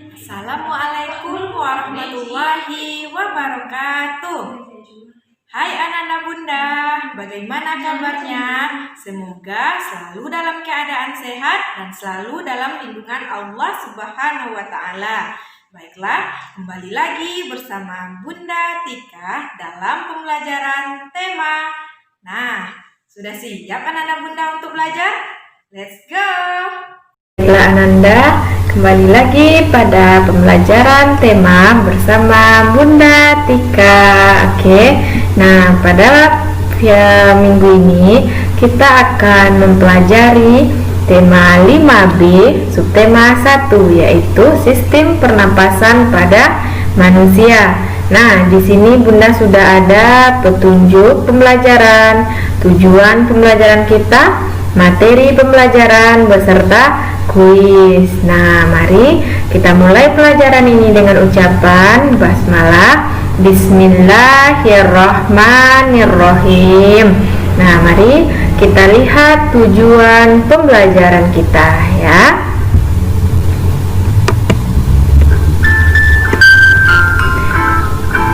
Assalamualaikum warahmatullahi wabarakatuh. Hai Ananda Bunda, bagaimana kabarnya? Semoga selalu dalam keadaan sehat dan selalu dalam lindungan Allah Subhanahu wa Ta'ala. Baiklah, kembali lagi bersama Bunda Tika dalam pembelajaran tema. Nah, sudah siap Ananda Bunda untuk belajar? Let's go! Baiklah Ananda, kembali lagi pada pembelajaran tema bersama Bunda Tika. Oke. Nah, pada minggu ini kita akan mempelajari tema 5B, subtema 1, yaitu sistem pernapasan pada manusia. Nah, di sini Bunda sudah ada petunjuk pembelajaran, tujuan pembelajaran kita, materi pembelajaran beserta kuis. Nah, mari kita mulai pelajaran ini dengan ucapan basmalah. Bismillahirrahmanirrahim. Nah, mari kita lihat tujuan pembelajaran kita ya.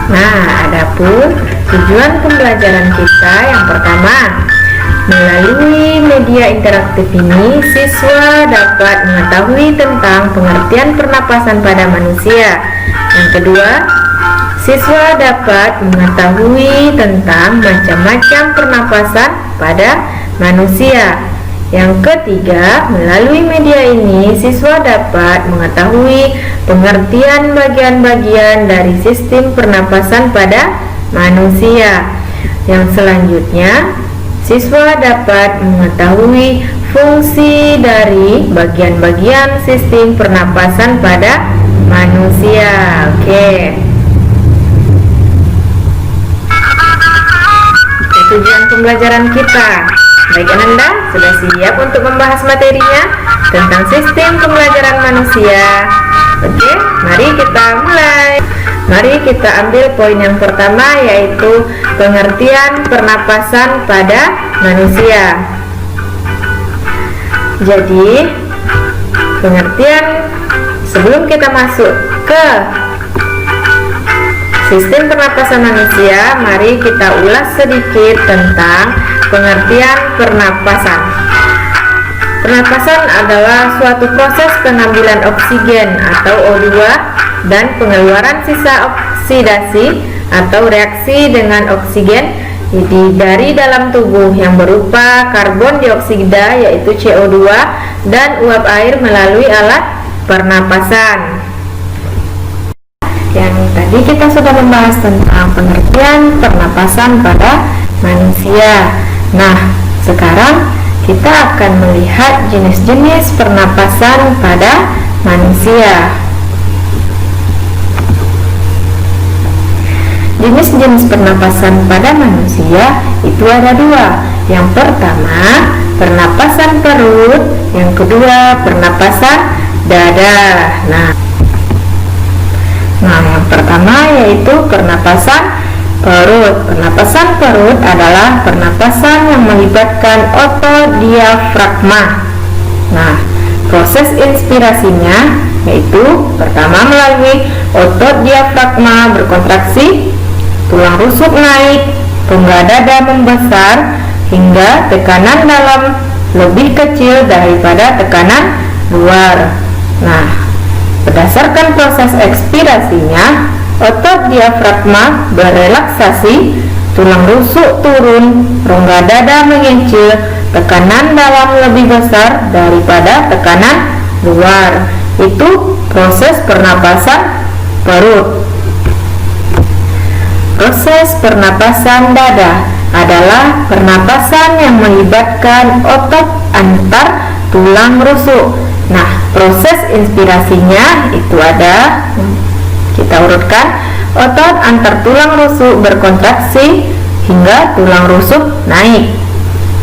Nah, adapun tujuan pembelajaran kita yang pertama, melalui media interaktif ini, siswa dapat mengetahui tentang pengertian pernapasan pada manusia. Yang kedua, siswa dapat mengetahui tentang macam-macam pernapasan pada manusia. Yang ketiga, melalui media ini, siswa dapat mengetahui pengertian bagian-bagian dari sistem pernapasan pada manusia. Yang selanjutnya, siswa dapat mengetahui fungsi dari bagian-bagian sistem pernapasan pada manusia. Oke. Tujuan pembelajaran kita. Baik Ananda, sudah siap untuk membahas materinya tentang sistem pembelajaran manusia? Oke, mari kita mulai. Mari kita ambil poin yang pertama, yaitu pengertian pernapasan pada manusia. Jadi, pengertian sebelum kita masuk ke sistem pernapasan manusia, mari kita ulas sedikit tentang pengertian pernapasan. Pernapasan adalah suatu proses pengambilan oksigen atau O2 dan pengeluaran sisa oksidasi atau reaksi dengan oksigen dari dalam tubuh yang berupa karbon dioksida yaitu CO2 dan uap air melalui alat pernapasan. Yang tadi kita sudah membahas tentang pengertian pernapasan pada manusia. Nah, sekarang kita akan melihat jenis-jenis pernapasan pada manusia. Jenis-jenis pernapasan pada manusia itu ada dua. Yang pertama, pernapasan perut. Yang kedua, pernapasan dada. Nah, yang pertama yaitu pernapasan perut. Pernapasan perut adalah pernapasan yang melibatkan otot diafragma. Nah, proses inspirasinya yaitu pertama melalui otot diafragma berkontraksi, tulang rusuk naik, rongga dada membesar hingga tekanan dalam lebih kecil daripada tekanan luar. Nah, berdasarkan proses ekspirasinya, otot diafragma berelaksasi, tulang rusuk turun, rongga dada mengecil, tekanan dalam lebih besar daripada tekanan luar. Itu proses pernapasan perut. Proses pernapasan dada adalah pernapasan yang melibatkan otot antar tulang rusuk. Nah, proses inspirasinya itu ada, kita urutkan, otot antar tulang rusuk berkontraksi hingga tulang rusuk naik.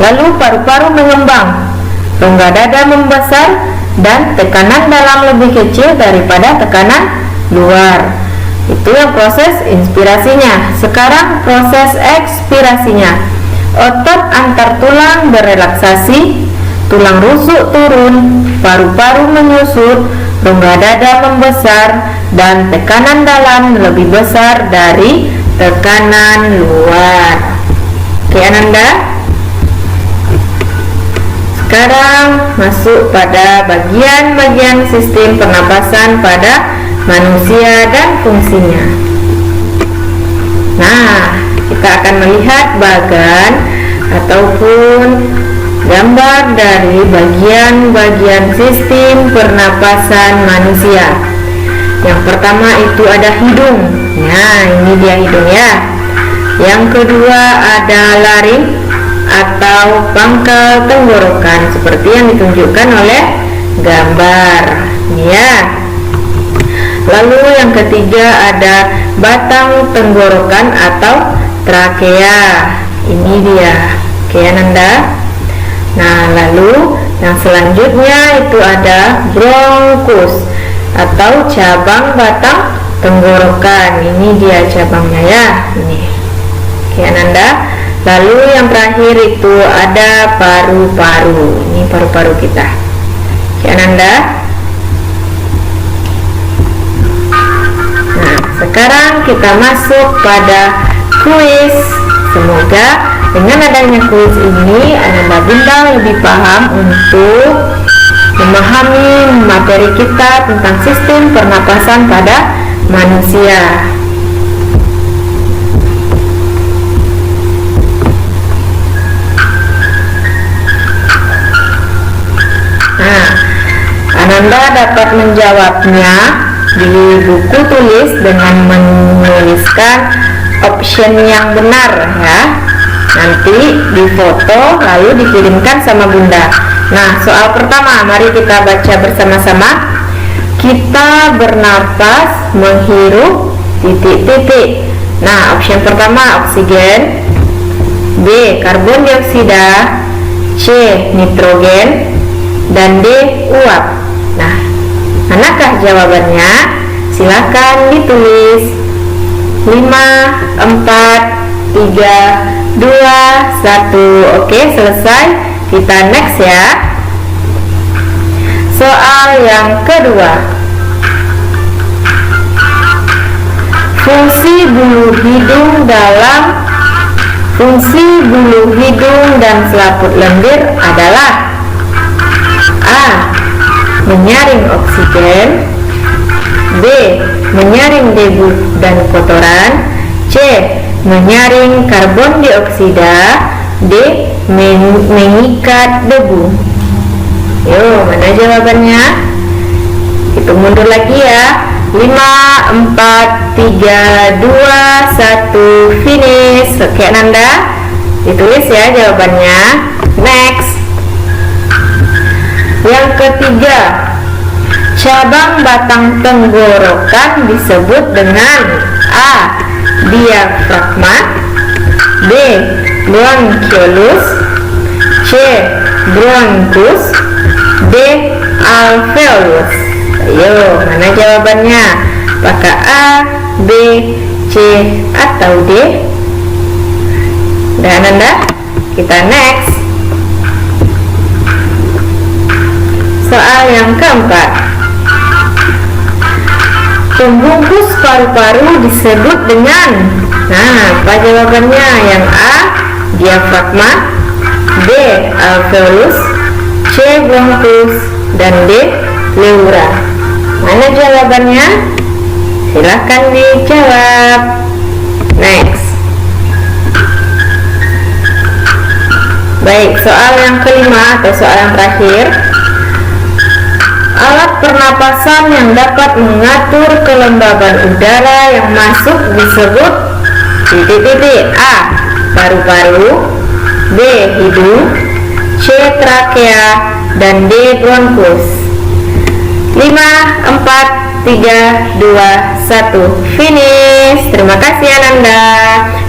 Lalu paru-paru mengembang, rongga dada membesar, dan tekanan dalam lebih kecil daripada tekanan luar. Itu yang proses inspirasinya. Sekarang proses ekspirasinya. Otot antar tulang berelaksasi, tulang rusuk turun, paru-paru menyusut, rongga dada membesar dan tekanan dalam lebih besar dari tekanan luar. Oke Ananda, sekarang masuk pada bagian-bagian sistem pernapasan pada manusia dan fungsinya. Nah, kita akan melihat bagan ataupun gambar dari bagian-bagian sistem pernapasan manusia. Yang pertama itu ada hidung. Nah, ini dia hidung ya. Yang kedua ada laring atau pangkal tenggorokan seperti yang ditunjukkan oleh gambar ya. Lalu yang ketiga ada batang tenggorokan atau trakea. Ini dia. Oke Ananda. Nah, lalu yang selanjutnya itu ada bronkus atau cabang batang tenggorokan. Ini dia cabangnya ya. Ini. Oke Ananda. Lalu yang terakhir itu ada paru-paru. Ini paru-paru kita. Oke Ananda. Nah, sekarang kita masuk pada kuis. Semoga dengan adanya kuis ini Ananda Bunda lebih paham untuk memahami materi kita tentang sistem pernapasan pada manusia. Nah, Ananda dapat menjawabnya di buku tulis dengan menuliskan option yang benar ya. Nanti difoto lalu dikirimkan sama Bunda. Nah, soal pertama mari kita baca bersama-sama. Kita bernapas menghirup titik-titik. Nah, option pertama oksigen, B karbon dioksida, C nitrogen, dan D uap. Nah, manakah jawabannya? Silakan ditulis. 5, 4, 3, 2, 1. Oke, selesai. Kita next ya. Soal yang kedua. Fungsi bulu hidung dan selaput lendir adalah A. Menyaring oksigen, B. Menyaring debu dan kotoran, C. Menyaring karbon dioksida, D. Mengikat debu. Yo, mana jawabannya? Hitung mundur lagi ya. 5, 4, 3, 2, 1, finish. Oke Nanda, ditulis ya jawabannya. Next. Yang ketiga, cabang batang tenggorokan disebut dengan A. diafragma, B. bronchiolus, C. bronchus, D. alveolus. Ayo, mana jawabannya? Apakah A, B, C, atau D? Dan Anda, kita next. Soal yang keempat. Pembungkus paru-paru disebut dengan, nah, apa jawabannya? Yang A, diafragma, B, alveolus, C, bronchus, dan D, pleura. Mana jawabannya? Silahkan dijawab. Next. Baik, soal yang kelima atau soal yang terakhir. Alat pernapasan yang dapat mengatur kelembaban udara yang masuk disebut titik-titik. A. paru-paru, B. hidung, C. trakea, dan D. bronkus. 5, 4, 3, 2, 1, finish. Terima kasih Ananda.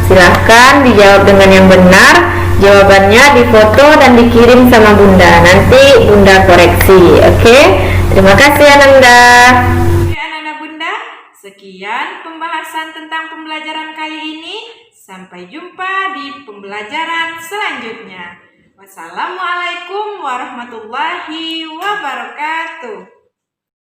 Silahkan dijawab dengan yang benar. Jawabannya difoto dan dikirim sama Bunda. Nanti Bunda koreksi. Oke? Terima kasih Ananda. Oke anak-anak Bunda, sekian pembahasan tentang pembelajaran kali ini. Sampai jumpa di pembelajaran selanjutnya. Wassalamualaikum warahmatullahi wabarakatuh.